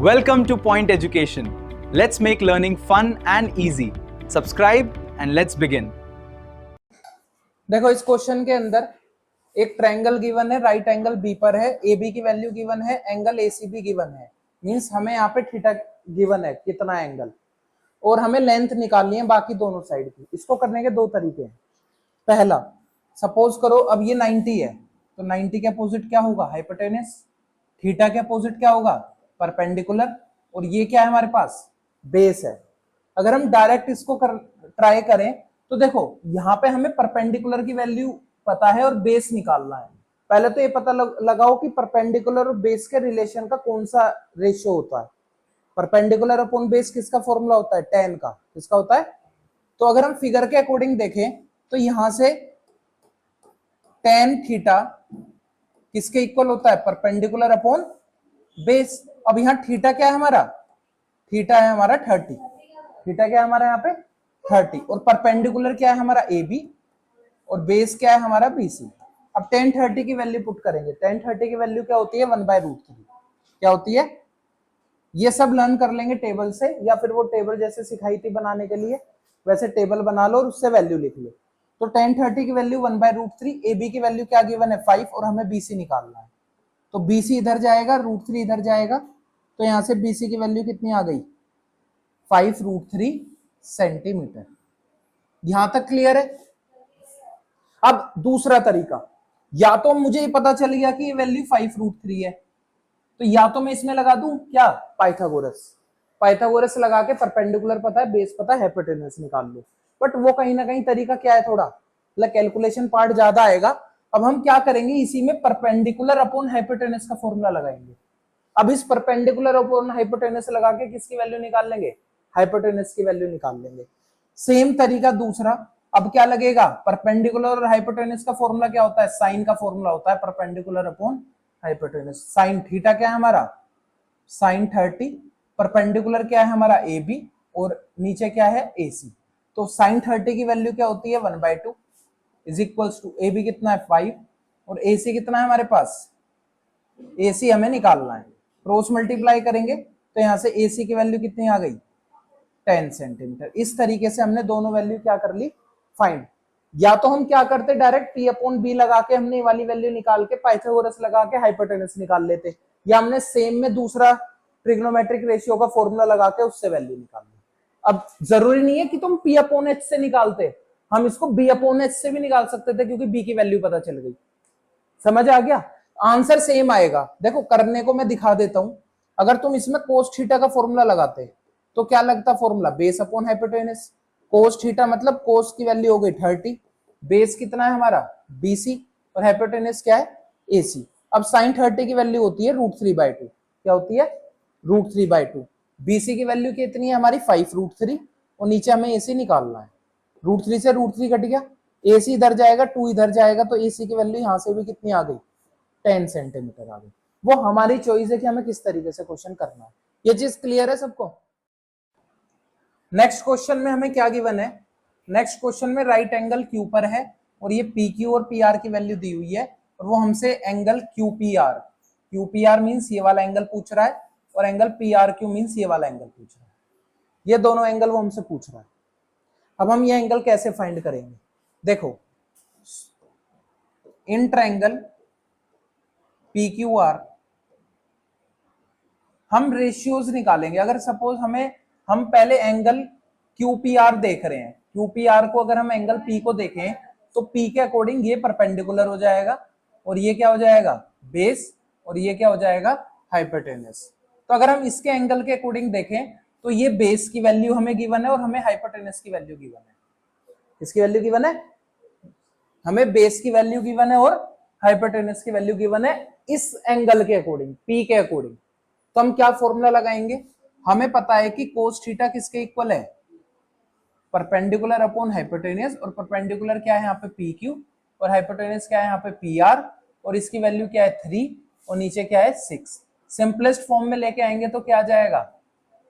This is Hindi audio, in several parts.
Welcome to Point Education. Let's make learning fun and easy. Subscribe and let's begin. देखो इस क्वेश्चन के अंदर एक ट्रायंगल गिवन है, राइट एंगल बी पर है, ए बी की वैल्यू गिवन है, angle A C B given है। मींस हमें यहाँ पे थीटा गिवन है कितना एंगल, और हमें लेंथ निकालनी है बाकी दोनों साइड की। इसको करने के दो तरीके हैं। पहला, सपोज करो अब ये 90 है तो 90 के अपोजिट क्या होगा? हाइपोटेनस। थीटा के अपोजिट क्या होगा? परपेंडिकुलर। और ये क्या है हमारे पास? बेस है। अगर हम डायरेक्ट इसको ट्राई करें तो देखो यहाँ पे हमें परपेंडिकुलर की वैल्यू पता है और बेस निकालना है। पहले तो ये पता लगाओ कि परपेंडिकुलर और बेस के रिलेशन का कौन सा रेशियो होता है। परपेंडिकुलर अपॉन बेस किसका फॉर्मूला होता है? tan का। किसका होता है? तो अगर हम फिगर के अकॉर्डिंग देखें तो यहां से tan थीटा किसके इक्वल होता है? Perpendicular upon base. अब यहाँ थीटा क्या है हमारा? थीटा है हमारा 30। थीटा क्या है हमारा यहाँ पे? 30। और परपेंडिकुलर क्या है हमारा? A B. और बेस क्या है हमारा? B C. अब tan 30 की वैल्यू पुट करेंगे। tan 30 की वैल्यू क्या होती है? 1/√3। क्या होती है? ये सब लर्न कर लेंगे टेबल से, या फिर वो टेबल जैसे सिखाई थी बनाने के लिए वैसे टेबल बना लो और उससे वैल्यू लिख लो। तो tan 30 की वैल्यू 1/√3, ए बी की वैल्यू क्या गिवन है? 5, और हमें बी सी निकालना है। तो बी सी इधर जाएगा, √3 इधर जाएगा, तो यहां से बी सी की वैल्यू कितनी आ गई? 5√3 सेंटीमीटर। यहां तक क्लियर है? अब दूसरा तरीका, या तो मुझे पता चल गया कि ये वैल्यू 5√3 है, तो या तो मैं इसमें लगा दूं क्या? पाइथागोरस। पाइथागोरस लगा के परपेंडिकुलर पता है, बेस पता है, हाइपोटेनस निकाल लो। बट वो कहीं ना कहीं तरीका क्या है, थोड़ा मतलब कैलकुलेशन पार्ट ज्यादा आएगा। अब हम क्या करेंगे, इसी में परपेंडिकुलर अपॉन हाइपोटेनस का फॉर्मूला लगाएंगे। अब इस परपेंडिकुलर अपॉन हाइपोटेनस लगा के किसकी वैल्यू निकाल लेंगे? हाइपोटेनस की वैल्यू निकाल लेंगे। सेम तरीका दूसरा, अब क्या लगेगा? परपेंडिकुलर और हाइपोटेनस का फॉर्मूला क्या होता है? साइन का फॉर्मूला होता है perpendicular upon hypotenuse. Sine theta क्या है हमारा? साइन 30। परपेंडिकुलर क्या है हमारा? A B. और नीचे क्या है? ए सी। तो साइन 30 की वैल्यू क्या होती है? 1/2 is equals to A B कितना है? 5, और ए सी कितना है हमारे पास? ए सी हमें निकालना है। क्रॉस मल्टीप्लाई करेंगे तो यहां से ए सी की वैल्यू कितनी आ गई? 10 सेंटीमीटर। इस तरीके से हमने दोनों वैल्यू क्या कर ली? फाइंड। या तो हम क्या करते, डायरेक्ट P अपॉन बी लगा के हमने वाली वैल्यू निकाल के पाइथागोरस लगा के हाइपोटेनस निकाल लेते, या हमने सेम में दूसरा ट्रिग्नोमेट्रिक रेशियो का फॉर्मूला लगा के उससे वैल्यू निकाल ली। अब जरूरी नहीं है कि तुम P अपॉन एच से निकालते, हम इसको B अपॉन एच से भी निकाल सकते थे क्योंकि B की वैल्यू पता चल गई। समझ आ गया? आंसर सेम आएगा। देखो करने को मैं दिखा देता हूं। अगर तुम इसमें कोस थीटा का फॉर्मूला लगाते तो क्या लगता formula? Base upon hypotenuse. Cos theta मतलब कोस की वैल्यू हो गई 30, बेस कितना है हमारा? BC, और हाइपोटेनस क्या है? AC। अब साइन 30 की वैल्यू होती है √3/2। क्या होती है? √3/2। BC की वैल्यू कितनी है हमारी? 5√3, और नीचे हमें AC निकालना है। √3 से √3 कट गया, AC इधर जाएगा, 2 इधर जाएगा, तो AC की वैल्यू यहां से भी कितनी आ गई? 10 सेंटीमीटर आ गई। वो हमारी चॉइस है कि हमें किस तरीके से क्वेश्चन करना है। ये चीज क्लियर है सबको? नेक्स्ट क्वेश्चन में हमें क्या गिवन है? नेक्स्ट क्वेश्चन में राइट एंगल क्यू पर है, और ये PQ और PR की वैल्यू दी हुई है, और वो हमसे एंगल QPR मींस ये वाला एंगल पूछ रहा है, और एंगल PRQ मींस ये वाला एंगल पूछ रहा है। ये दोनों एंगल वो हमसे पूछ रहा है। अब हम ये एंगल कैसे फाइंड करेंगे? देखो, इन ट्रायंगल PQR हम रेशियोज निकालेंगे। अगर सपोज हम पहले एंगल QPR देख रहे हैं, QPR को अगर हम एंगल P को देखें तो P के अकॉर्डिंग ये परपेंडिकुलर हो जाएगा, और ये क्या हो जाएगा? बेस, और ये क्या हो जाएगा? हाइपोटेनस। तो अगर हम इसके एंगल के अकॉर्डिंग देखें तो ये बेस की वैल्यू हमें गिवन है, और हमें हाइपोटेनस की वैल्यू गिवन है। किसकी वैल्यू गिवन है? हमें बेस की वैल्यू गिवन है और हाइपोटेनस की वैल्यू गिवन है इस एंगल के अकॉर्डिंग, P के अकॉर्डिंग। तो हम क्या फॉर्मूला लगाएंगे? हमें पता है कि कोस थीटा किसके इक्वल है? परपेंडिकुलर अपॉन हाइपोटेनस, और परपेंडिकुलर क्या है यहाँ पे? PQ, और हाइपोटेनस क्या है यहाँ पे? PR, और इसकी वैल्यू क्या है? 3, और नीचे क्या है? 6। सिंपलेस्ट फॉर्म में लेके आएंगे तो क्या आ जाएगा?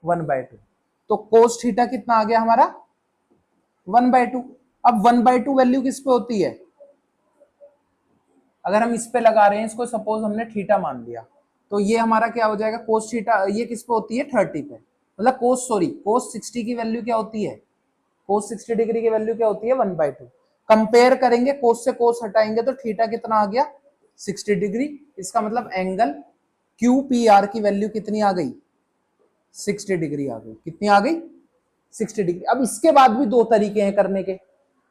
1/2। तो कोस थीटा कितना आ गया हमारा? 1/2। अब 1/2 वैल्यू किस पे होती है? अगर हम इस पे लगा रहे हैं, इसको सपोज हमने थीटा मान लिया, तो ये हमारा क्या हो जाएगा कोस थीटा, ये किस पे होती है 30 पे, मतलब कोस 60 की वैल्यू क्या होती है, कोस 60 डिग्री की वैल्यू क्या होती है 1/2। कंपेयर करेंगे कोस से कोस हटाएंगे तो थीटा कितना आ गया 60 डिग्री। इसका मतलब एंगल QPR की वैल्यू कितनी आ गई 60 डिग्री आ गई। कितनी आ गई 60 डिग्री। अब इसके बाद भी दो तरीके हैं करने के।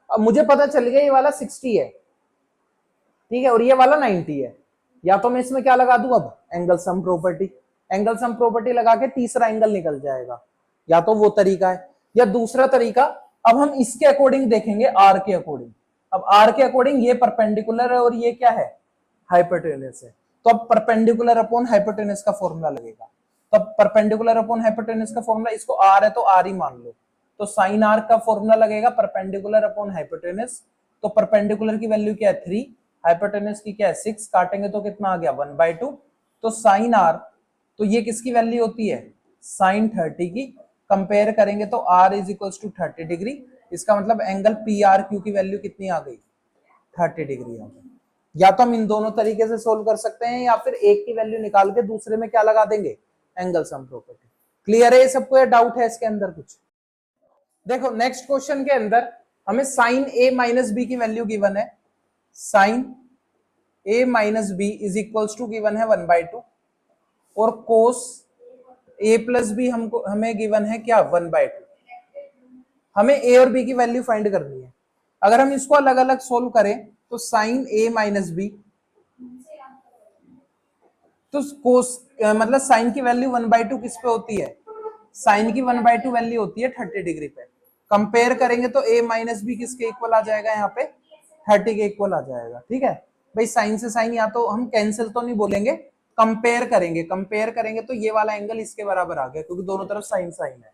अब मुझे पता चल गया ये वाला 60 है, ठीक है, और ये वाला 90 है। या तो मैं इसमें क्या लगा दूं अब angle sum property, angle sum property लगा के तीसरा एंगल निकल जाएगा। या तो वो तरीका है, या दूसरा तरीका अब हम इसके अकॉर्डिंग देखेंगे, आर के अकॉर्डिंग। अब आर के अकॉर्डिंग ये परपेंडिकुलर है और ये क्या है हाइपोटेनस है, तो अब परपेंडिकुलर अपॉन हाइपोटेनस का फॉर्मूला लगेगा। तो अब परपेंडिकुलर अपॉन हाइपोटेनस का फॉर्मूला, इसको आर है तो आर ही मान लो, तो साइन आर का फॉर्मूला लगेगा परपेंडिकुलर अपॉन हाइपोटेनस। तो परपेंडिकुलर की वैल्यू क्या है 3, हाइपोटेनस की क्या है 6, काटेंगे तो कितना आ गया 1/2। तो साइन आर, तो ये किसकी वैल्यू होती है साइन 30 की। कंपेयर करेंगे तो r is equal to 30 degree. इसका मतलब एंगल PRQ की वैल्यू कितनी आ गई 30 डिग्री आ गई। या तो हम इन दोनों तरीके से सोल्व कर सकते हैं, या फिर एक की वैल्यू निकाल के दूसरे में क्या लगा देंगे एंगल सम प्रॉपर्टी। क्लियर है ये सबको, या डाउट है इसके अंदर कुछ? देखो नेक्स्ट क्वेश्चन के अंदर हमें साइन A माइनस बी की वैल्यू गिवन है, sine A minus B is equal to given है 1/2, और कोस A प्लस बी हमको हमें गिवन है क्या 1/2। हमें A और B की वैल्यू फाइंड करनी है। अगर हम इसको अलग अलग सोल्व करें तो साइन A माइनस बी, तो कोस मतलब साइन की वैल्यू 1/2 किस पे होती है, साइन की 1/2 वैल्यू होती है 30 डिग्री पे। कंपेयर करेंगे तो A माइनस बी किसके इक्वल आ जाएगा, यहाँ पे 30 के इक्वल आ जाएगा। ठीक है भाई, साइन से साइन या तो हम कैंसिल तो नहीं बोलेंगे, कंपेयर करेंगे, कंपेयर करेंगे तो ये वाला एंगल इसके बराबर आ गया, क्योंकि दोनों तरफ साइन साइन है।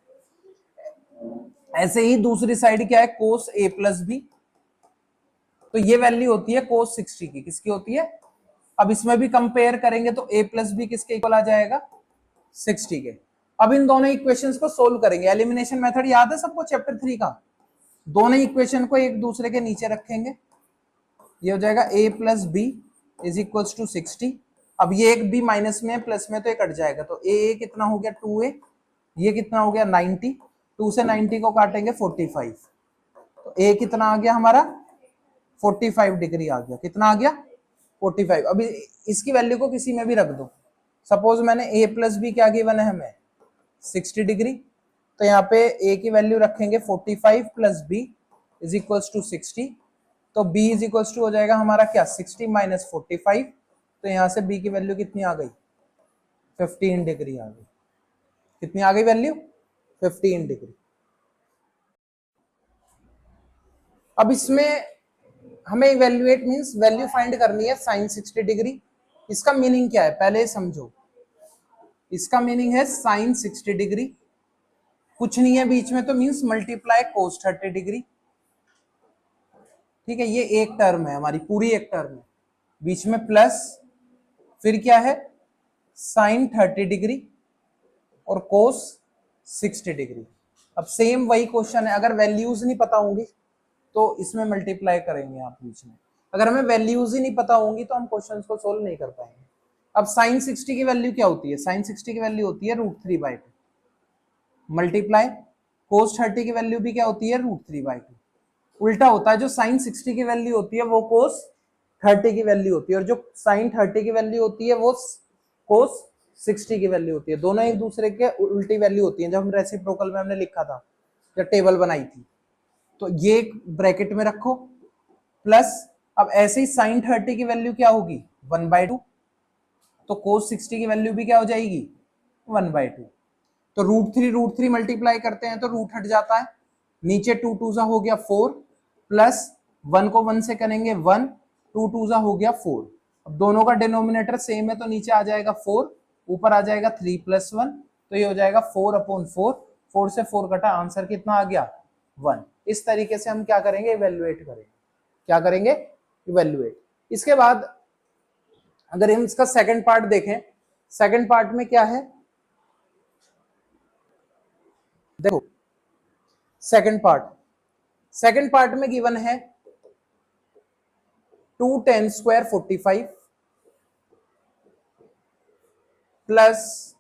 ऐसे ही दूसरी साइड क्या है कोस A प्लस बी, तो ये वैल्यू होती है कोस 60 की, किसकी होती है। अब इसमें भी कंपेयर करेंगे तो A प्लस बी किसके इक्वल आ जाएगा 60 के। अब इन दोनों इक्वेशंस को सोल्व करेंगे, एलिमिनेशन मेथड याद है सबको चैप्टर 3 का। दोनों इक्वेशन को एक दूसरे के नीचे रखेंगे, ये हो जाएगा A plus B is equal to 60। अब ये एक b माइनस में प्लस में तो ये कट जाएगा, तो a कितना हो गया 2a, ये कितना हो गया 90, 2 से 90 को काटेंगे 45, तो a कितना आ गया हमारा 45 डिग्री आ गया। कितना आ गया 45। अभी इसकी वैल्यू को किसी में भी रख दो, सपोज मैंने a प्लस बी क्या गिवन है हमें 60 डिग्री, तो यहाँ पे a की वैल्यू रखेंगे 45 plus B is equal to 60, तो b इज इक्वल टू हो जाएगा हमारा क्या 60 माइनस 45, तो यहाँ से b की वैल्यू कितनी आ गई 15 डिग्री आ गई। कितनी आ गई वैल्यू 15 डिग्री। अब इसमें हमें इवेल्युएट मींस वैल्यू फाइंड करनी है साइन 60 डिग्री। इसका मीनिंग क्या है पहले समझो, इसका मीनिंग है साइन 60 डिग्री, कुछ नहीं है बीच में तो मींस मल्टीप्लाई कोस 30 डिग्री। ठीक है, ये एक टर्म है हमारी, पूरी एक टर्म है, बीच में प्लस, फिर क्या है साइन 30 डिग्री और कोस 60 डिग्री। अब सेम वही क्वेश्चन है, अगर वैल्यूज नहीं पता होंगी तो इसमें मल्टीप्लाई करेंगे आप बीच में, अगर हमें वैल्यूज ही नहीं पता होंगी तो हम क्वेश्चंस को सोल्व नहीं कर पाएंगे। अब साइन 60 की वैल्यू क्या होती है, साइन 60 की वैल्यू होती है √3/2 मल्टीप्लाई कोस 30 की वैल्यू भी क्या होती है √3/2। उल्टा होता है, जो साइन 60 की वैल्यू होती है वो कोस 30 की वैल्यू होती है, और जो साइन 30 की वैल्यू होती है वो कोस 60 की वैल्यू होती है। दोनों एक दूसरे के उल्टी वैल्यू होती है। जब हम रेसिप्रोकल में हमने लिखा था, जब टेबल बनाई थी, तो ये ब्रैकेट में रखो प्लस, अब ऐसे ही साइन 30 की वैल्यू क्या होगी 1/2, तो कोस 60 की वैल्यू भी क्या हो जाएगी 1/2। तो √3 मल्टीप्लाई करते हैं तो रूट हट जाता है, नीचे 2 2 सा हो गया 4, प्लस 1 को 1 से करेंगे 1, 2 2 सा हो गया 4। अब दोनों का डिनोमिनेटर सेम है तो नीचे आ जाएगा 4, ऊपर आ जाएगा 3 + 1, तो ये हो जाएगा 4/4, 4 से 4 कटा, आंसर कितना आ गया 1। इस तरीके से हम क्या करेंगे इवेल्युएट करेंगे, क्या करेंगे इवेल्युएट। इसके बाद अगर हम इसका सेकंड पार्ट देखें, सेकंड पार्ट में क्या है देखो, सेकंड पार्ट में गिवन है 2 tan² 45 plus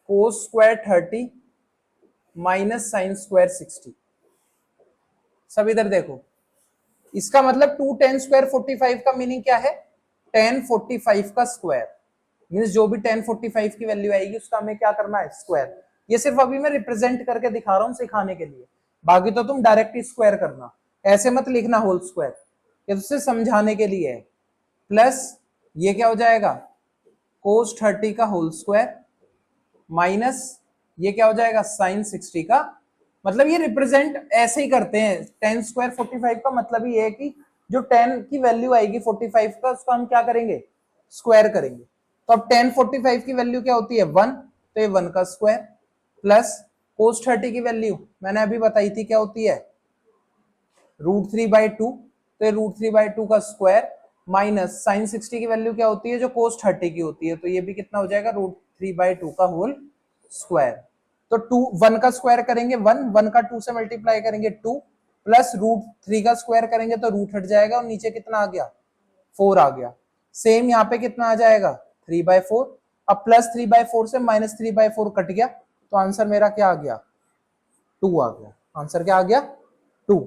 cos square 30 minus sine square 60। सब इधर देखो, इसका मतलब 2 tan स्क्वायर 45 का मीनिंग क्या है? tan 45 का स्क्वायर, मीन्स जो भी tan 45 की वैल्यू आएगी उसका हमें क्या करना है? स्क्वायर। ये सिर्फ अभी मैं रिप्रेजेंट करके दिखा रहा हूं सिखाने के लिए, बाकी तो तुम डायरेक्ट ही स्क्वायर करना, ऐसे मत लिखना होल स्क्वायर, ये तो समझाने के लिए है। प्लस ये क्या हो जाएगा? कोस 30 का होल स्क्वायर माइनस ये क्या हो जाएगा? साइन 60 का। मतलब ये रिप्रेजेंट ऐसे ही करते हैं, tan स्क्वायर 45 का मतलब ये है कि जो tan की वैल्यू आएगी 45 का उसका हम क्या करेंगे? स्क्वायर करेंगे। तो अब tan 45 की वैल्यू क्या होती है? 1, तो ये 1 का स्क्वायर प्लस कोस 30 की वैल्यू मैंने अभी बताई थी क्या होती है? √3/2, तो ये √3/2 का स्क्वायर माइनस साइन 60 की वैल्यू क्या होती है? जो कोस 30 की होती है, तो ये भी कितना हो जाएगा? √3/2 का होल स्क्वायर। तो 1 का स्क्वायर करेंगे 1 का 2 से मल्टीप्लाई करेंगे 2 प्लस √3 का स्क्वायर करेंगे तो रूट हट जाएगा और नीचे कितना आ गया? 4 आ गया। सेम यहाँ पे कितना आ जाएगा? 3/4। अब प्लस 3/4 से माइनस 3/4 कट गया, तो आंसर मेरा क्या आ गया? 2 आ गया। आंसर क्या आ गया? 2।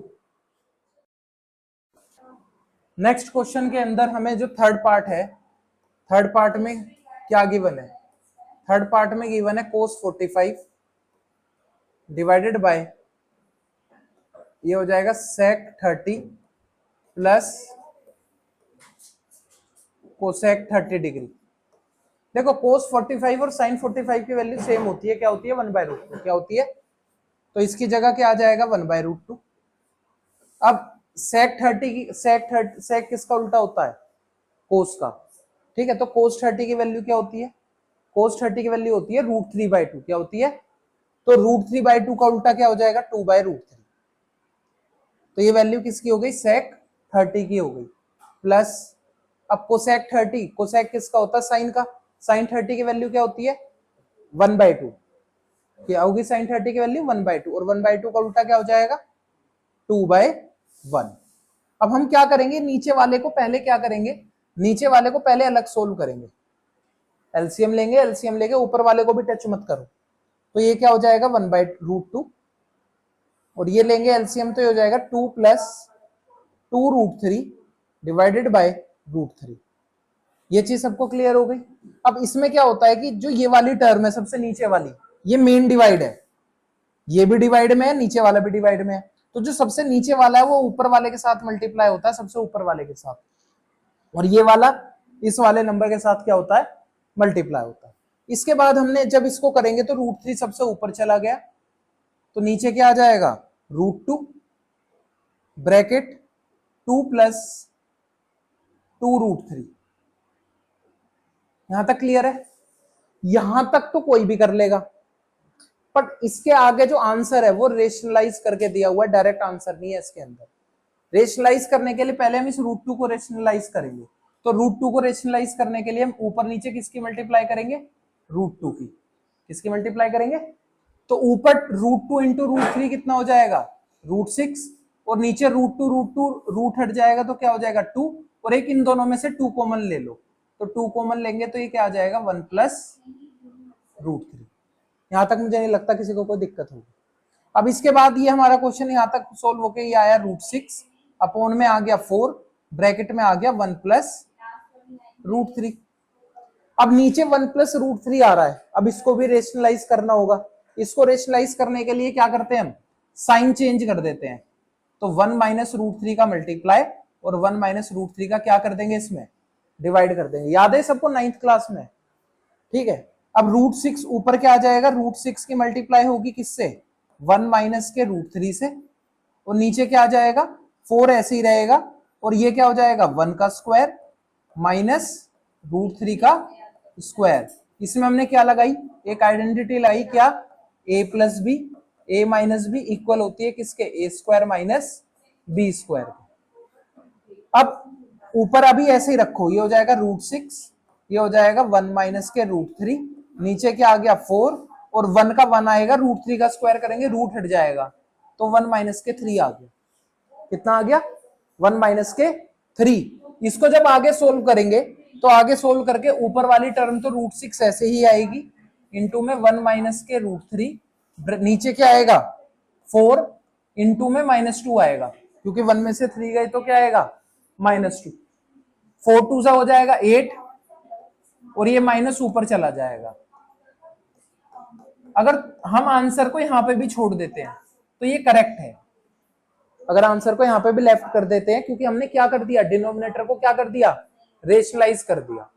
नेक्स्ट क्वेश्चन के अंदर हमें जो थर्ड पार्ट है, थर्ड पार्ट में क्या गिवन है? थर्ड पार्ट में गिवन है कोस 45 डिवाइडेड बाय ये हो जाएगा सेक 30 प्लस कोसेक 30 डिग्री। देखो कोस 45 और साइन 45 की वैल्यू सेम होती है, क्या होती है? 1/√2। क्या होती है? तो इसकी जगह क्या आ जाएगा? 1/√2। अब सेक 30 की सेक किसका उल्टा होता है? कोस का। ठीक है, तो कोस 30 की वैल्यू क्या होती है? कोस 30 की वैल्यू होती है √3/2। क्या होती है? तो √3/2 का उल्टा क्या हो जाएगा? 2/√3। तो ये वैल्यू किसकी हो गई? सेक 30 की हो गई। प्लस अब कोसेक 30, कोसेक किसका होता है? साइन का। साइन 30 की वैल्यू क्या होती है? 1/2। क्या होगी साइन 30 की वैल्यू? 1/2, और 1/2 का उल्टा क्या हो जाएगा? 2/1। अब हम क्या करेंगे? नीचे वाले को पहले क्या करेंगे? नीचे वाले को पहले अलग सोल्व करेंगे, एलसीएम लेंगे, एलसीएम लेके ऊपर वाले को भी टच मत करो। तो ये क्या हो जाएगा? 1/√2, और ये लेंगे एलसीएम, तो ये हो जाएगा 2 प्लस 2√3 डिवाइडेड बाय √3। ये चीज सबको क्लियर हो गई। अब इसमें क्या होता है कि जो ये वाली टर्म है सबसे नीचे वाली, ये मेन डिवाइड है, ये भी डिवाइड में है, नीचे वाला भी डिवाइड में है। तो जो सबसे नीचे वाला है वो ऊपर वाले के साथ मल्टीप्लाई होता है, सबसे ऊपर वाले के साथ, और ये वाला इस वाले नंबर के साथ क्या होता है? मल्टीप्लाई होता है। इसके बाद हमने जब इसको करेंगे तो √3 सबसे ऊपर चला गया, तो नीचे क्या आ जाएगा? √2 ब्रैकेट 2 प्लस 2√3। यहां तक क्लियर है? यहां तक तो कोई भी कर लेगा, बट इसके आगे जो आंसर है वो रेशनलाइज करके दिया हुआ है, डायरेक्ट आंसर नहीं है इसके अंदर। रेशनलाइज करने के लिए पहले हम इस √2 को रेशनलाइज करेंगे, तो √2 को रेशनलाइज करने के लिए हम ऊपर नीचे किसकी मल्टीप्लाई करेंगे? √2 की। किसकी मल्टीप्लाई करेंगे? तो ऊपर √2 इंटू √3 कितना हो जाएगा? √6, और नीचे √2 रूट हट जाएगा तो क्या हो जाएगा? 2, और एक इन दोनों में से 2 कॉमन ले लो, तो 2 कॉमन लेंगे तो ये क्या आ जाएगा? 1 प्लस √3। यहां तक मुझे नहीं लगता किसी को कोई दिक्कत होगी। अब इसके बाद ये हमारा क्वेश्चन यहां तक सोल्व होके ये आया √6 अपॉन में आ गया 4 ब्रैकेट में आ गया 1 प्लस √3। अब नीचे 1 प्लस √3 आ रहा है, अब इसको भी रेशनलाइज करना होगा। इसको रेशनलाइज करने के लिए क्या करते हैं? हम साइन चेंज कर देते हैं, तो 1 माइनस √3 का मल्टीप्लाई और 1 माइनस √3 का क्या कर देंगे? इसमें डिवाइड कर देंगे। याद है सबको 9th क्लास में? ठीक है। अब √6 ऊपर क्या आ जाएगा? √6 की मल्टीप्लाई होगी किससे? 1 माइनस के √3 से, और नीचे क्या आ जाएगा? 4 ऐसे ही रहेगा, और ये क्या हो जाएगा? 1 का स्क्वायर माइनस √3 का स्क्वायर। इसमें हमने क्या लगाई? एक आइडेंटिटी लाई, क्या? a plus B, A minus B equal होती है किसके? A square minus B square. अब ऊपर अभी ऐसे ही रखो, ये हो जाएगा √6, ये हो जाएगा 1 माइनस के √3, नीचे क्या आ गया? 4, और 1 का 1 आएगा, √3 का स्क्वायर करेंगे रूट हट जाएगा, तो 1 माइनस के 3 आ गया। कितना आ गया? 1 माइनस के 3। इसको जब आगे सोल्व करेंगे तो आगे सोल्व करके ऊपर वाली टर्म तो √6 ऐसे ही आएगी, इंटू में 1 माइनस के √3, नीचे क्या आएगा 4, इंटू में -2 आएगा, क्योंकि 1 में से 3 गए तो क्या आएगा -2, 4 2 सा हो जाएगा 8, और ये माइनस ऊपर चला जाएगा। अगर हम आंसर को यहां पे भी छोड़ देते हैं तो ये करेक्ट है, अगर आंसर को यहां पे भी लेफ्ट कर देते हैं, क्योंकि हमने क्या कर दिया, डिनोमिनेटर को क्या कर दिया, रेशनलाइज कर दिया।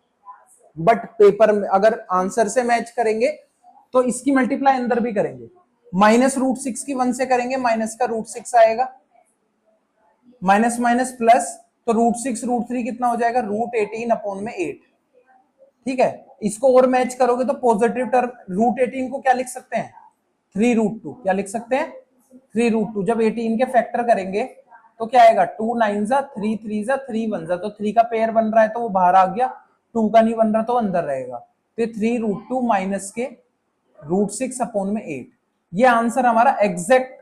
बट पेपर में अगर आंसर से मैच करेंगे तो इसकी मल्टीप्लाई अंदर भी करेंगे, -√6 की 1 से करेंगे, माइनस का √6 आएगा, माइनस माइनस प्लस, तो √6 √3 कितना हो जाएगा, √18/8। ठीक है, इसको और मैच करोगे तो पॉजिटिव टर्म √18 को क्या लिख सकते हैं, 3√2, क्या लिख सकते हैं 3√2। जब 18 के फैक्टर करेंगे तो क्या आएगा, 2 9 जा 3 3 जा 3 1 जा, तो 3 का पेयर बन रहा है तो वो बाहर आ गया, 2 का नहीं बन रहा तो अंदर रहेगा, तो 3√2 माइनस के √6/8। ये आंसर हमारा एग्जैक्ट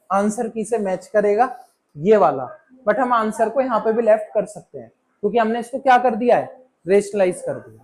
आंसर की से मैच करेगा, ये वाला। बट हम आंसर को यहाँ पे भी लेफ्ट कर सकते हैं, क्योंकि हमने इसको क्या कर दिया है, रेशनलाइज कर दिया।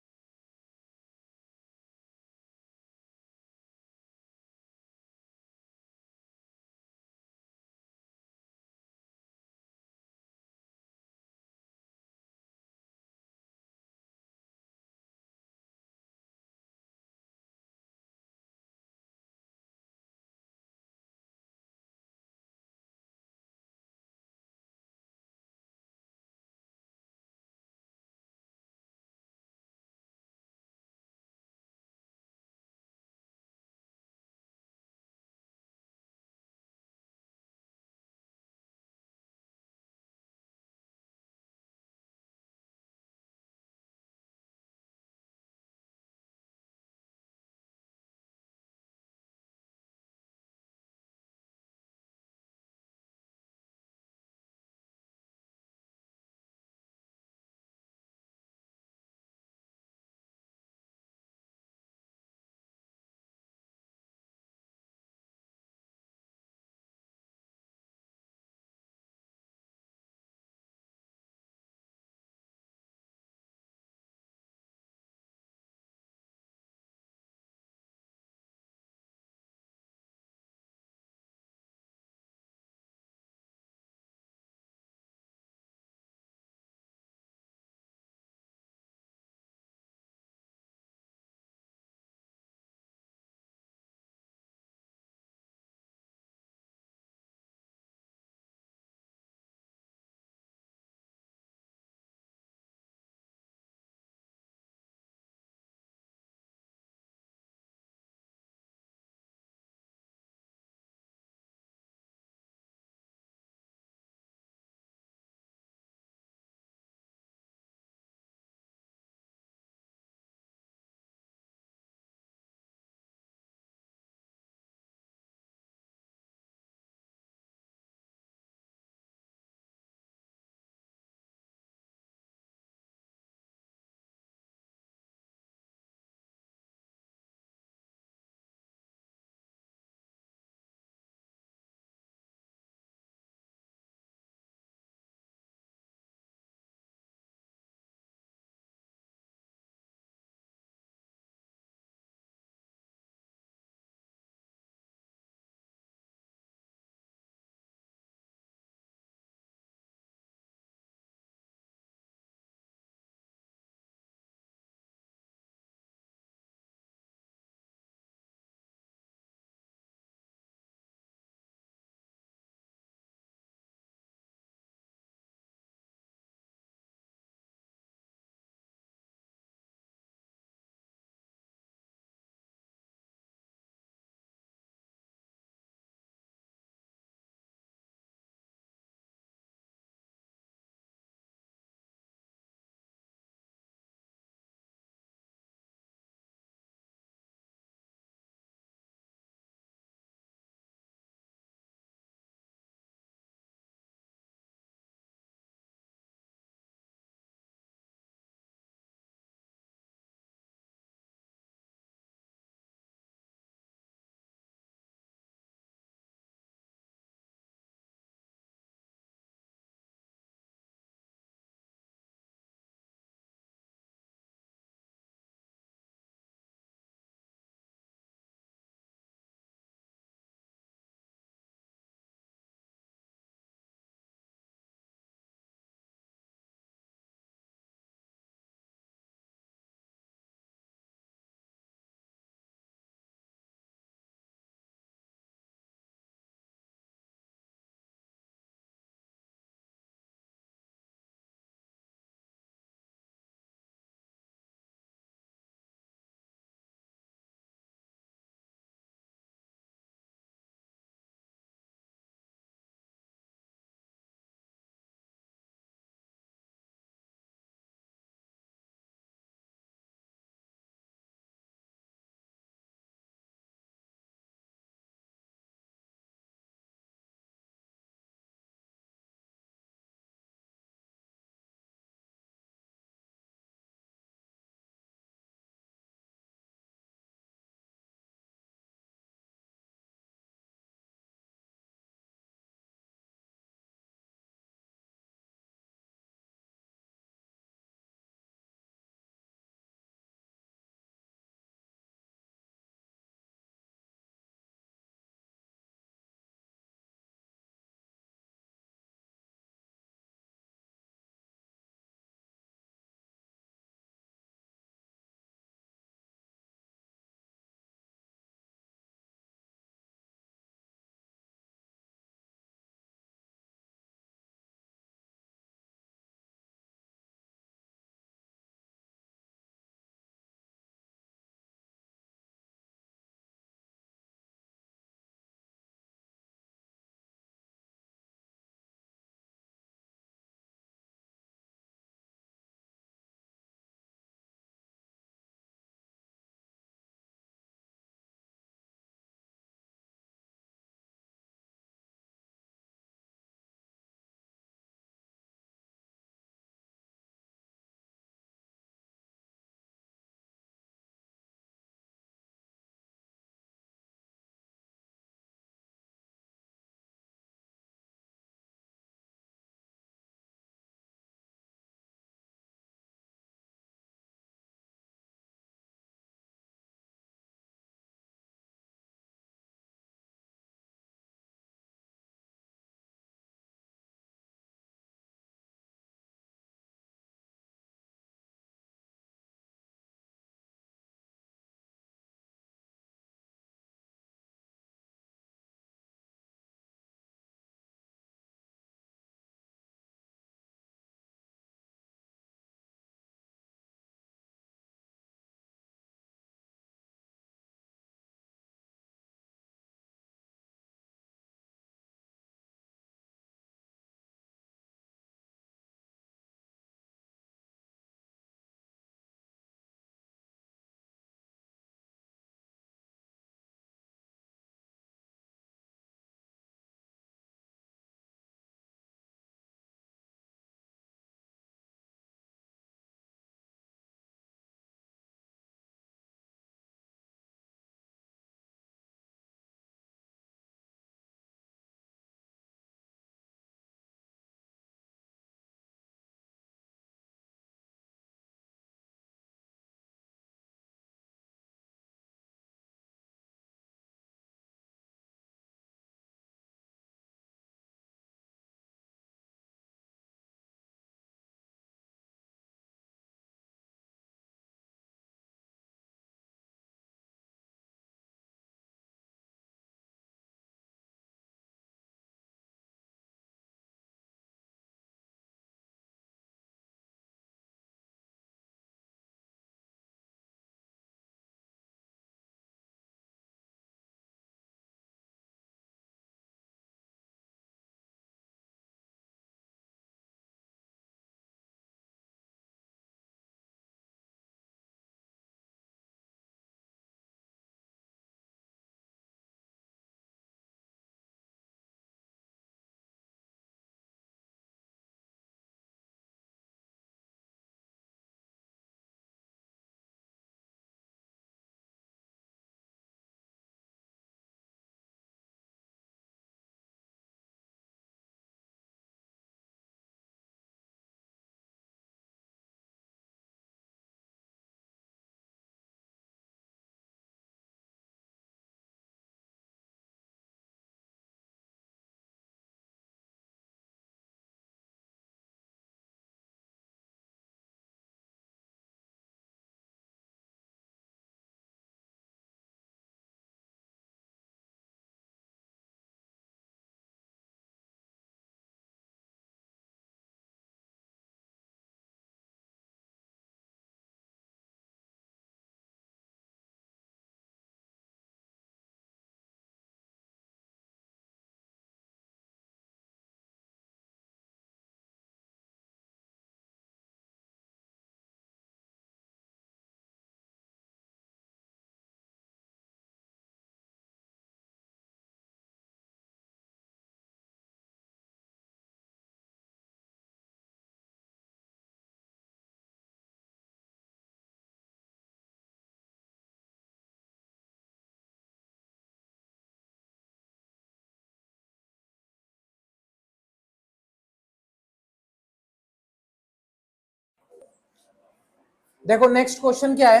देखो नेक्स्ट क्वेश्चन क्या है,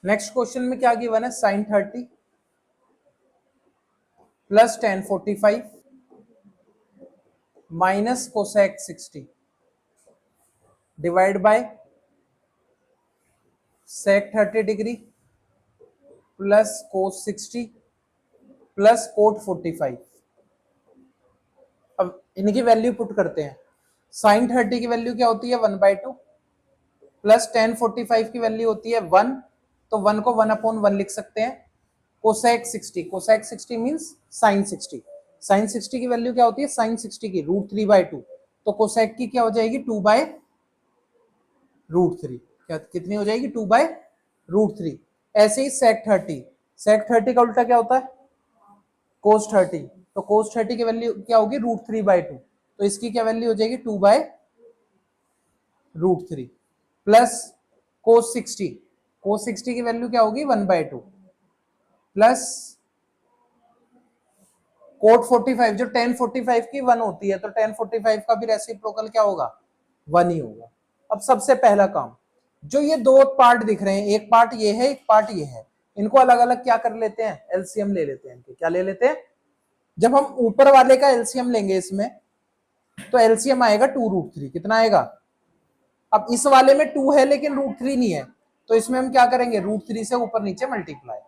नेक्स्ट क्वेश्चन में क्या गिवन है, sine 30 plus ten 45 minus cosec 60 divide by sec 30 degree plus cos 60 plus cot 45। अब इनकी वैल्यू पुट करते हैं। साइन 30 की वैल्यू क्या होती है 1/2 प्लस टेन 45 की वैल्यू होती है 1, तो 1 को 1/1 लिख सकते हैं। Cosec 60, cosec 60 means sine 60, sine 60 की वैल्यू क्या होती है साइन 60 की √3/2, तो कोसेक की क्या हो जाएगी 2/√3, क्या कितनी हो जाएगी 2/√3। ऐसे ही सेक 30, सेक 30 का उल्टा क्या होता है कोस 30, तो कोस 30 की वैल्यू क्या होगी √3/2, तो इसकी क्या वैल्यू हो जाएगी 2/√3 प्लस कोस 60, कोस 60 की वैल्यू क्या होगी 1/2 प्लस कोट 45, जो टेन 45 की 1 होती है, तो टेन 45 का भी रेसिप्रोकल क्या होगा 1 ही होगा। अब सबसे पहला काम, जो ये दो पार्ट दिख रहे हैं, एक पार्ट ये है एक पार्ट ये है, इनको अलग अलग क्या कर लेते हैं एलसीएम ले लेते हैं। क्या ले लेते हैं, जब हम ऊपर वाले का एलसीएम लेंगे इसमें, तो एलसीएम आएगा 2√3, कितना आएगा, अब इस वाले में 2 है लेकिन √3 नहीं है, तो इसमें हम क्या करेंगे √3 से ऊपर नीचे मल्टीप्लाई,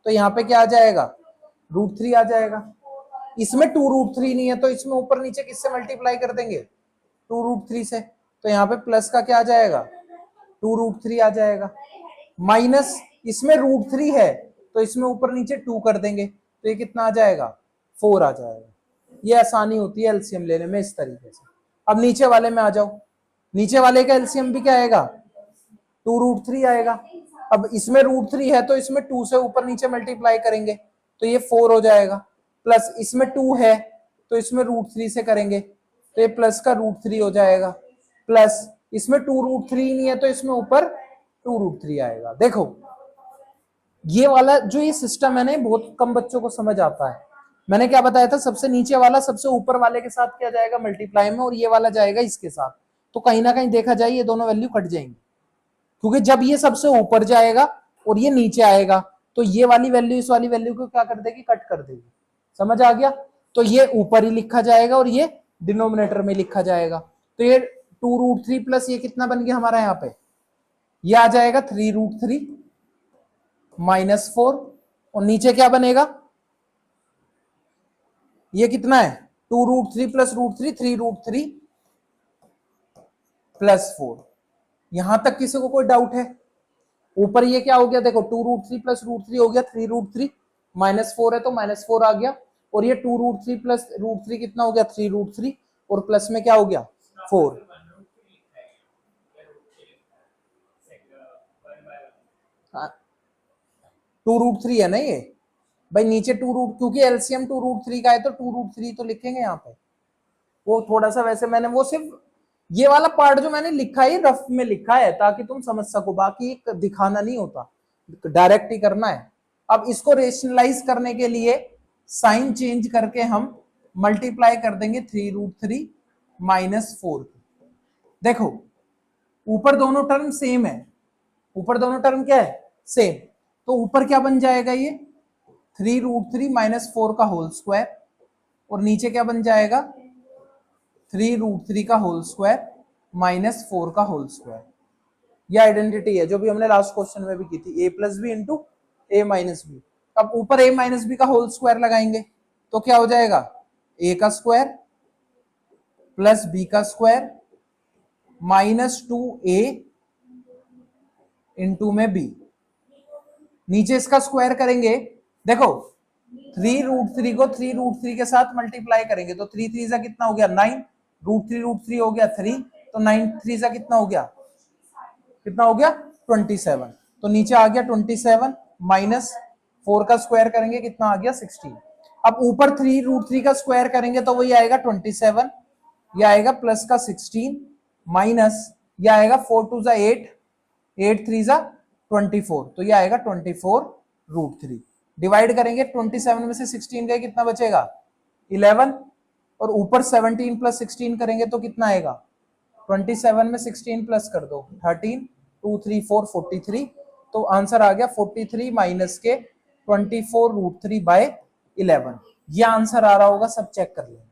तो यहाँ पे क्या आ जाएगा √3 आ जाएगा। इसमें 2√3 नहीं है, तो इसमें ऊपर नीचे किससे मल्टीप्लाई कर देंगे 2√3 से, तो यहाँ पे प्लस का क्या आ जाएगा 2√3 आ जाएगा, माइनस इसमें √3 है, तो इसमें ऊपर नीचे 2 कर देंगे, तो ये कितना आ जाएगा 4 आ जाएगा। ये आसानी होती है एलसीएम लेने में इस तरीके से। अब नीचे वाले में आ जाओ, नीचे वाले का एलसीएम भी क्या आएगा 2√3 आएगा। अब इसमें √3 है, तो इसमें 2 से ऊपर नीचे मल्टीप्लाई करेंगे, तो ये 4 हो जाएगा, प्लस इसमें 2 है, तो इसमें √3 से करेंगे, तो ये प्लस का √3 हो जाएगा, प्लस इसमें 2√3 नहीं है, तो इसमें ऊपर 2√3 आएगा। देखो ये वाला जो ये सिस्टम है ना, बहुत कम बच्चों को समझ आता है। मैंने क्या बताया था, सबसे नीचे वाला सबसे ऊपर वाले के साथ क्या जाएगा मल्टीप्लाई में, और ये वाला जाएगा इसके साथ, तो कहीं ना कहीं देखा जाए ये दोनों वैल्यू कट जाएंगी, क्योंकि जब ये सबसे ऊपर जाएगा और ये नीचे आएगा, तो ये वाली वैल्यू इस वाली वैल्यू को क्या कर देगी कट कर देगी। समझ आ गया, तो ये ऊपर ही लिखा जाएगा और ये डिनोमिनेटर में लिखा जाएगा, तो ये 2√3 प्लस ये कितना बन गया हमारा यहाँ पे, ये आ जाएगा 3√3 माइनस 4, और नीचे क्या बनेगा ये कितना है 2√3 प्लस √3 3√3 प्लस 4। यहां तक किसी को कोई डाउट है, ऊपर ये क्या हो गया देखो 2√3 प्लस √3 हो गया 3√3, माइनस 4 है तो माइनस 4 आ गया, और ये 2√3 प्लस √3 कितना हो गया 3√3, और प्लस में क्या हो गया 4। हाँ 2√3 है ना ये भाई, नीचे क्योंकि एलसीएम 2√3 का है, तो 2√3 तो लिखेंगे यहाँ पे। वो थोड़ा सा वैसे मैंने वो सिर्फ ये वाला पार्ट जो मैंने लिखा है रफ में लिखा है ताकि तुम समझ सको, बाकी दिखाना नहीं होता, डायरेक्ट ही करना है। अब इसको रेशनलाइज करने के लिए साइन चेंज करके हम मल्टीप्लाई कर देंगे 3√3 माइनस 4। देखो ऊपर दोनों टर्म सेम है, ऊपर दोनों टर्म क्या है सेम, तो ऊपर क्या बन जाएगा ये 3√3 माइनस 4 का होल स्क्वायर, और नीचे क्या बन जाएगा 3√3 का होल स्क्वायर माइनस 4 का होल स्क्वायर। ये आइडेंटिटी है जो भी हमने लास्ट क्वेश्चन में भी की थी, a plus B into A minus B. अब ऊपर a माइनस बी का होल स्क्वायर लगाएंगे तो क्या हो जाएगा a का स्क्वायर प्लस b का स्क्वायर माइनस 2a इंटू में b। नीचे इसका स्क्वायर करेंगे, देखो 3√3 को 3√3 के साथ मल्टीप्लाई करेंगे तो 3 3 सा कितना हो गया 9, √3 हो गया 3, तो 9 3 सा कितना हो गया 27, तो नीचे आ गया 27 माइनस 4 का स्क्वायर करेंगे कितना आ गया 16। अब ऊपर 3√3 का स्क्वायर करेंगे तो वही आएगा 27, ये आएगा प्लस का 16 माइनस ये आएगा 4 2 सा 8, 8 3 सा 24, तो ये आएगा 24√3। डिवाइड करेंगे 27 में से 16 गए कितना बचेगा 11, और ऊपर 17 प्लस 16 करेंगे तो कितना आएगा, 27 में 16 प्लस कर दो 13, 2 3 4 43, तो आंसर आ गया 43 माइनस के 24√3/11। ये आंसर आ रहा होगा, सब चेक कर लेना।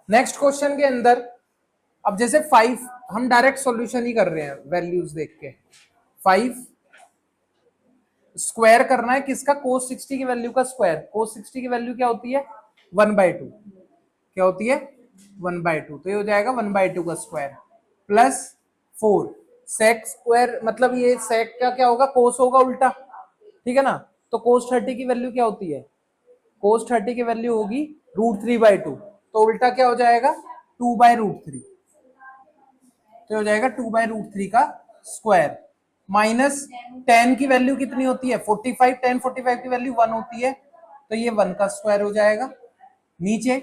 नेक्स्ट क्वेश्चन के अंदर अब जैसे 5 हम डायरेक्ट सॉल्यूशन ही कर रहे हैं वैल्यूज देख के। 5 स्क्वायर करना है किसका, cos 60 की वैल्यू का स्क्वायर। cos 60 की वैल्यू क्या होती है 1/2, क्या होती है 1/2, तो ये हो जाएगा 1/2 का स्क्वायर प्लस 4 sec स्क्वायर, मतलब ये sec का क्या होगा cos होगा उल्टा, ठीक है ना। तो cos 30 की वैल्यू क्या होती है, cos 30 की वैल्यू होगी √3/2, तो उल्टा क्या हो जाएगा 2/√3, तो हो जाएगा 2/√3 का स्क्वायर माइनस 10 की वैल्यू कितनी होती है 45, 10 45 की वैल्यू 1 होती है, तो ये 1 का स्क्वायर हो जाएगा। नीचे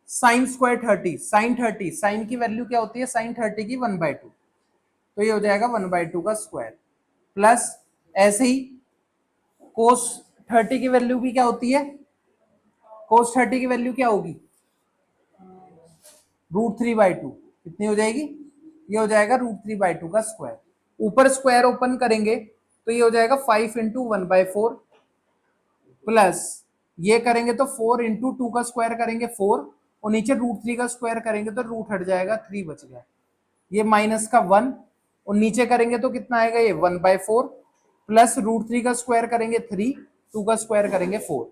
साइन स्क्वायर 30, साइन 30, साइन की वैल्यू क्या होती है साइन 30 की 1/2, तो ये हो जाएगा 1/2 का स्क्वायर प्लस ऐसे ही कोस 30 की वैल्यू भी क्या होती है, कोस 30 की वैल्यू क्या होगी √3/2, कितनी हो जाएगी, ये हो जाएगा √3/2 का स्क्वायर। ऊपर स्क्वायर ओपन करेंगे तो ये हो जाएगा 5 इंटू 1/4 प्लस ये करेंगे तो 4 इंटू 2 का स्क्वायर करेंगे 4, और नीचे √3 का स्क्वायर करेंगे तो रूट हट जाएगा 3 बच गया, ये माइनस का 1, और नीचे करेंगे तो कितना आएगा ये 1/4 प्लस √3 का स्क्वायर करेंगे 3, 2 का स्क्वायर करेंगे 4।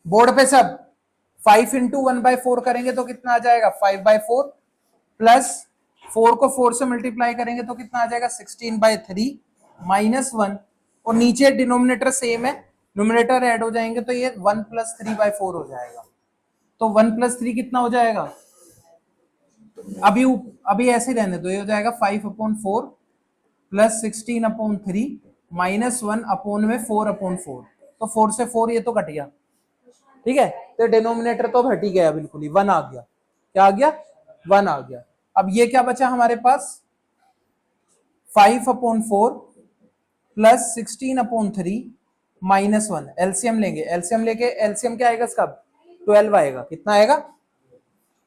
बोर्ड पे सब 5 इंटू 1/4 करेंगे तो कितना आ जाएगा 5/4 प्लस 4 को 4 से मल्टीप्लाई करेंगे तो कितना आ जाएगा 16/3 माइनस 1, और नीचे डिनोमिनेटर सेम है, न्यूमरेटर ऐड हो जाएंगे तो ये 1 प्लस 3/4 हो जाएगा, तो 1 प्लस 3 कितना हो जाएगा, अभी अभी ऐसे रहने दो, ये हो जाएगा 5/4 प्लस 16/3 माइनस 1/4, तो 4 से 4 ये तो कट गया, ठीक है, तो डिनोमिनेटर तो घट ही गया बिल्कुल ही, 1 आ गया, क्या आ गया 1 आ गया। अब ये क्या बचा हमारे पास 5/4 प्लस 16/3 माइनस 1, एलसीएम लेंगे, एलसीएम लेके एलसीएम क्या आएगा इसका 12 आएगा, कितना आएगा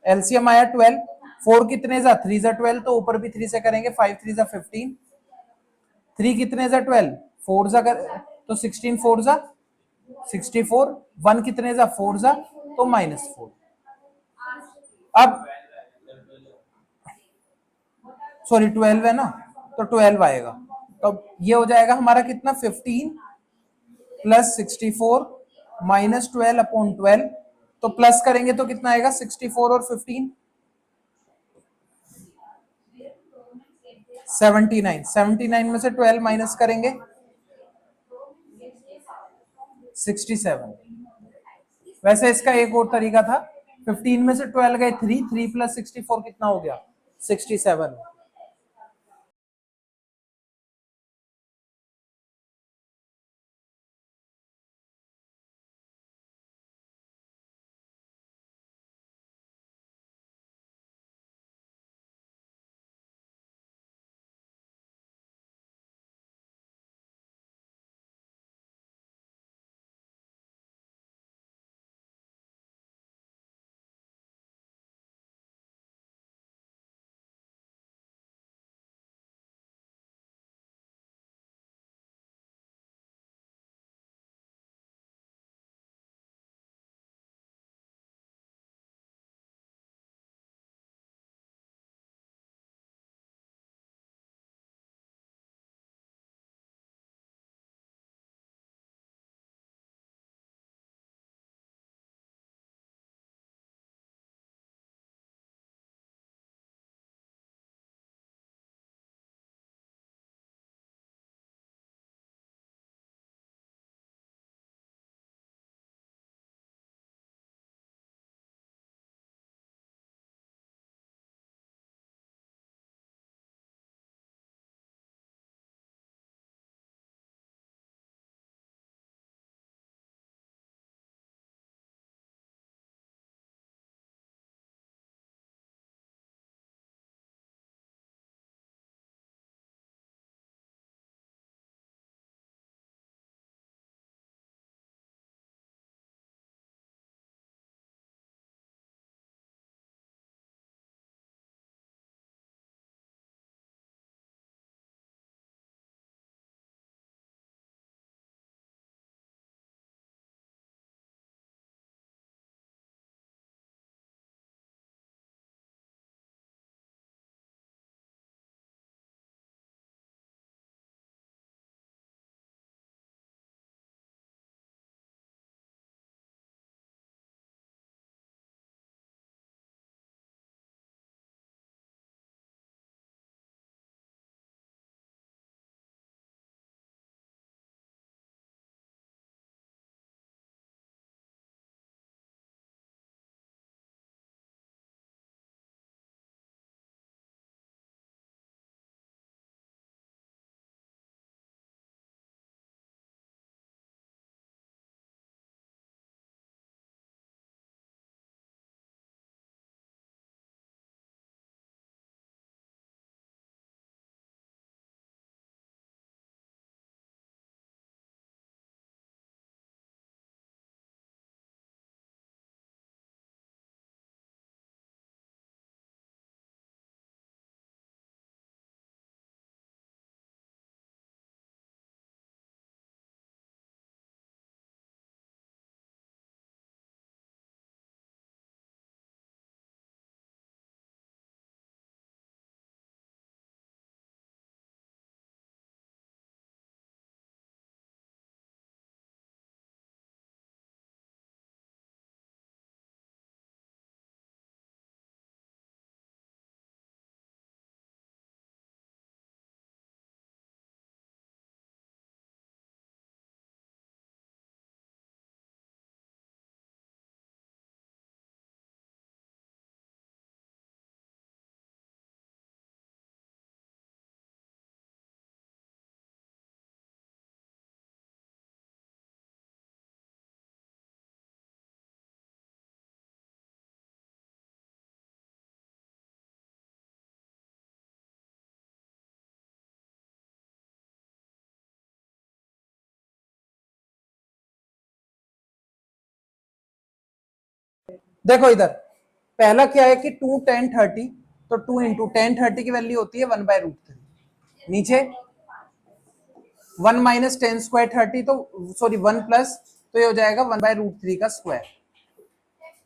एलसीएम आया 12, 4 कितने जा 3 जा 12, तो ऊपर भी 3 से करेंगे 5 3 जा 15, 3 कितने जा 12, 4 जा कर तो 16 4 जा 64, 1 कितने जा 4 जा तो -4। अब सॉरी 12 है ना, तो 12 आएगा, तो ये हो जाएगा हमारा कितना 15 प्लस 64 माइनस 12/12, तो प्लस करेंगे तो कितना आएगा 64 और 15 79, 79 में से 12 माइनस करेंगे 67। वैसे इसका एक और तरीका था, 15 में से 12 गए 3, 3 प्लस 64 कितना हो गया 67। देखो इधर पहला क्या है कि 2 tan 30, तो 2 इंटू tan 30 की वैल्यू होती है 1/√3। नीचे 1 माइनस टेन स्क्वायर 30, तो सॉरी 1 प्लस, तो ये हो जाएगा 1/√3 का स्क्वायर।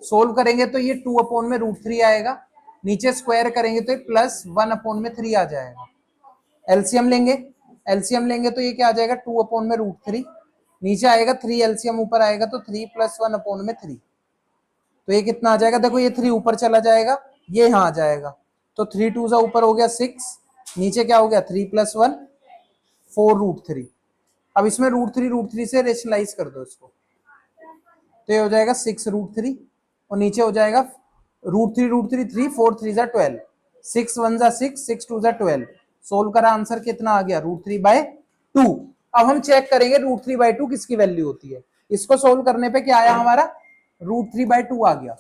सोल्व करेंगे तो ये 2 अपॉन में √3 आएगा, नीचे स्क्वायर करेंगे तो ये प्लस 1 अपॉन में 3 आ जाएगा। एलसीएम लेंगे तो ये क्या आ जाएगा 2 अपॉन में √3, नीचे आएगा 3, एलसीएम ऊपर आएगा तो 3 प्लस 1 अपॉन में 3, तो ये कितना आ जाएगा, देखो ये 3 ऊपर चला जाएगा, ये यहाँ आ जाएगा, तो 3 2 सा ऊपर हो गया 6, नीचे क्या हो गया 3 प्लस 1 4√3। अब इसमें √3 से रेशनलाइज कर दो इसको, तो ये हो जाएगा 6√3, और नीचे हो जाएगा √3 3 4 3 जा 12, 6 1 जा 6 6 2 जा 12। सोल्व करा, आंसर कितना आ गया √3/2। अब हम चेक करेंगे √3/2 किसकी वैल्यू होती है। इसको सोल्व करने पे क्या आया हमारा √3/2 आ गया,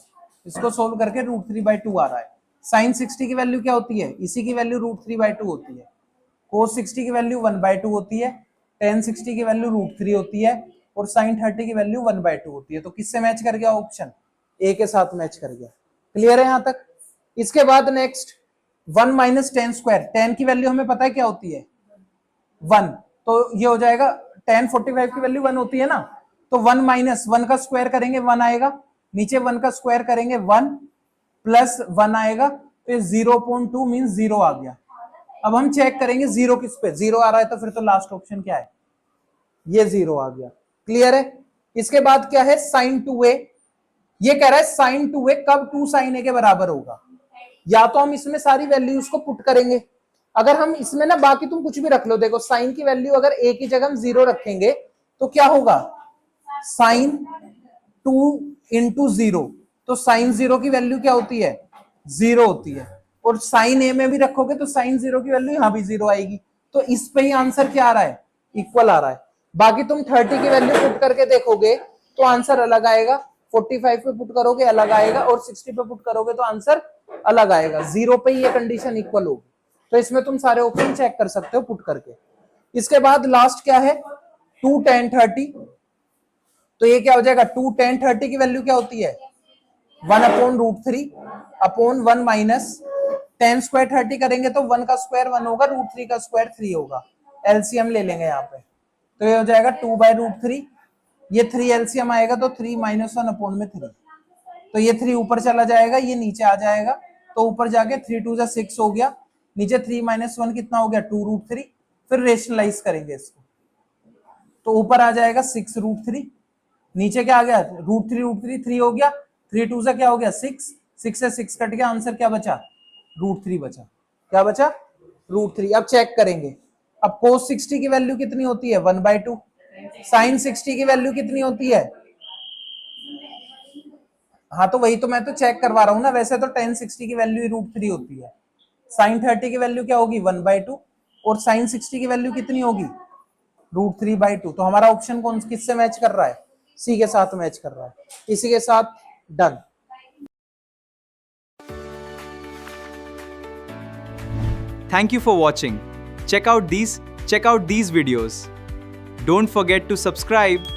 इसको सोल्व करके √3/2 आ रहा है। साइन 60 की वैल्यू क्या होती है, इसी की वैल्यू √3/2 होती है। कोस 60 की वैल्यू 1/2 होती है, टेन 60 की वैल्यू √3 होती है, और साइन 30 की वैल्यू 1/2 होती है। तो किससे मैच कर गया, ऑप्शन ए के साथ मैच कर गया। क्लियर है यहां तक। इसके बाद next 1 minus ten square, ten की वैल्यू हमें पता है क्या होती है 1, तो ये हो जाएगा tan 45 की वैल्यू 1 होती है ना, तो 1 माइनस 1 का स्क्वायर करेंगे 1 आएगा, नीचे 1 का स्क्वायर करेंगे 1 प्लस 1 आएगा, तो ये 0.2 मीन 0 आ गया। अब हम चेक करेंगे 0 किस पे, 0 आ रहा है तो फिर तो लास्ट ऑप्शन क्या है, ये 0 आ गया। क्लियर है। इसके बाद क्या है sin 2a, ये कह रहा है sin 2a कब 2 sin a के बराबर होगा। या तो हम इसमें सारी वैल्यूज को पुट करेंगे, अगर हम इसमें ना बाकी तुम कुछ भी रख लो, देखो साइन की वैल्यू अगर a की जगह हम 0 रखेंगे तो क्या होगा sin 2 इंटू 0, तो sin 0 की वैल्यू क्या होती है 0 होती है, और sin a में भी रखोगे तो sin 0 की वैल्यू यहां भी 0 आएगी, तो इस पे ही आंसर क्या आ रहा है, इक्वल आ रहा है। बाकी तुम 30 की वैल्यू पुट करके देखोगे तो आंसर अलग आएगा, 45 पे पुट करोगे अलग आएगा, और 60 पे पुट करोगे तो आंसर अलग आएगा। 0 पे ये कंडीशन इक्वल होगी, तो इसमें तुम सारे ऑप्शन चेक कर सकते हो पुट करके। इसके बाद लास्ट क्या है 2 tan 30, तो ये क्या हो जाएगा 2 tan 30 की वैल्यू क्या होती है 1/√3 अपॉन 1 माइनस tan स्क्वायर 30 करेंगे तो 1 का स्क्वायर 1 होगा, √3 का स्क्वायर 3 होगा। एलसीएम ले लेंगे यहाँ पे, तो ये हो जाएगा 2/√3, ये 3 एलसीएम आएगा तो 3 माइनस 1 अपॉन में 3, तो ये 3 ऊपर चला जाएगा, ये नीचे आ जाएगा, तो ऊपर जाके 3 2 जा 6 हो गया, नीचे 3 माइनस 1 कितना हो गया 2√3। फिर रेशनलाइज करेंगे इसको, तो ऊपर आ जाएगा 6√3, नीचे क्या आ गया √3 3 हो गया, 3 2 जा क्या हो गया 6, 6 से 6 कट गया, आंसर क्या बचा √3 बचा। क्या बचा √3। अब चेक करेंगे, अब cos 60 की वैल्यू कितनी होती है 1/2, sin 60 की वैल्यू कितनी होती है, हाँ तो वही तो मैं तो चेक करवा रहा हूं ना, वैसे तो tan 60 की वैल्यू √3 होती है, sin 30 की वैल्यू क्या होगी 1/2, और sin 60 की वैल्यू कितनी होगी √3/2। तो हमारा ऑप्शन कौन किससे मैच कर रहा है, सी के साथ मैच कर रहा है। इसी के साथ done. Thank you for watching. Check out these videos. Don't forget to subscribe